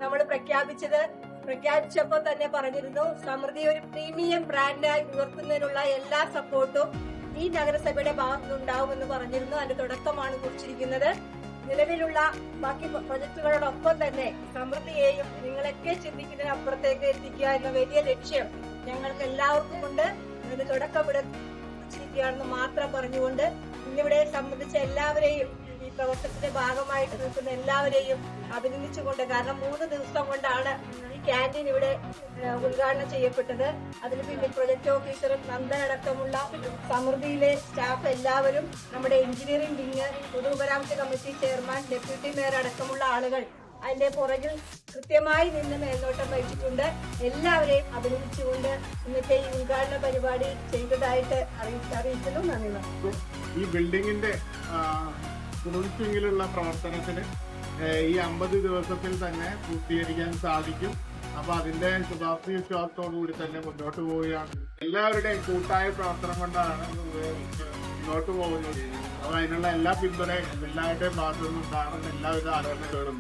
നമ്മൾ പ്രഖ്യാപിച്ചപ്പോൾ തന്നെ പറഞ്ഞിരുന്നു, സമൃദ്ധി ഒരു പ്രീമിയം ബ്രാൻഡായി ഉയർത്തുന്നതിനുള്ള എല്ലാ സപ്പോർട്ടും ഈ നഗരസഭയുടെ ഭാഗത്തുനിന്നുണ്ടാവുമെന്ന് പറഞ്ഞിരുന്നു. അതിന്റെ തുടക്കമാണ് കുറിച്ചിരിക്കുന്നത്. നിലവിലുള്ള ബാക്കി പ്രൊജക്ടുകളോടൊപ്പം തന്നെ സമൃദ്ധിയെയും നിങ്ങളൊക്കെ ചിന്തിക്കുന്നതിനപ്പുറത്തേക്ക് എത്തിക്കുക എന്ന വലിയ ലക്ഷ്യം ഞങ്ങൾക്ക് എല്ലാവർക്കും ഉണ്ട്. അതിന് തുടക്കമിടുകയാണെന്ന് മാത്രം പറഞ്ഞുകൊണ്ട് ഇന്നിവിടെ സംബന്ധിച്ച എല്ലാവരെയും, ഈ പ്രവർത്തനത്തിന്റെ ഭാഗമായിട്ട് നിൽക്കുന്ന എല്ലാവരെയും അഭിനന്ദിച്ചുകൊണ്ട്, കാരണം 3 ദിവസം കൊണ്ടാണ് ഈ ക്യാൻറ്റീൻ ഇവിടെ ഉദ്ഘാടനം ചെയ്യപ്പെട്ടത്. അതിന് പിന്നിൽ പ്രൊജക്ട് ഓഫീസറും നന്ദൻ അടക്കമുള്ള സമൃദ്ധിയിലെ സ്റ്റാഫ് എല്ലാവരും, നമ്മുടെ എഞ്ചിനീയറിംഗ് വിങ്, പൊതുമരാമത്ത് കമ്മിറ്റി ചെയർമാൻ, ഡെപ്യൂട്ടി മേയർ അടക്കമുള്ള ആളുകൾ അതിന്റെ പുറകിൽ കൃത്യമായി നിന്ന് മേൽനോട്ടം വഹിച്ചിട്ടുണ്ട്. എല്ലാവരെയും അഭിനന്ദിച്ചുകൊണ്ട് ഇന്നത്തെ ഈ ഉദ്ഘാടന പരിപാടി ചെയ്തതായിട്ട് അറിയിക്കുന്നു. നന്ദി. ഈ ബിൽഡിങ്ങിന്റെ ഫിനിഷിംഗിലുള്ള പ്രവർത്തനത്തിന് ഈ 50 ദിവസത്തിൽ തന്നെ പൂർത്തീകരിക്കാൻ സാധിക്കും. അപ്പൊ അതിന്റെ ശുഭാപ്തിവിശ്വാസത്തോടുകൂടി തന്നെ മുന്നോട്ട് പോവുകയാണ്. എല്ലാവരുടെയും കൂട്ടായ പ്രവർത്തനം കൊണ്ടാണ് മുന്നോട്ട് പോകുന്നത്. അപ്പൊ അതിനുള്ള എല്ലാ പിന്തുണയും എല്ലാവരുടെയും ഭാഗത്തു നിന്നുണ്ടാകുന്ന എല്ലാവിധ ആദരണങ്ങളും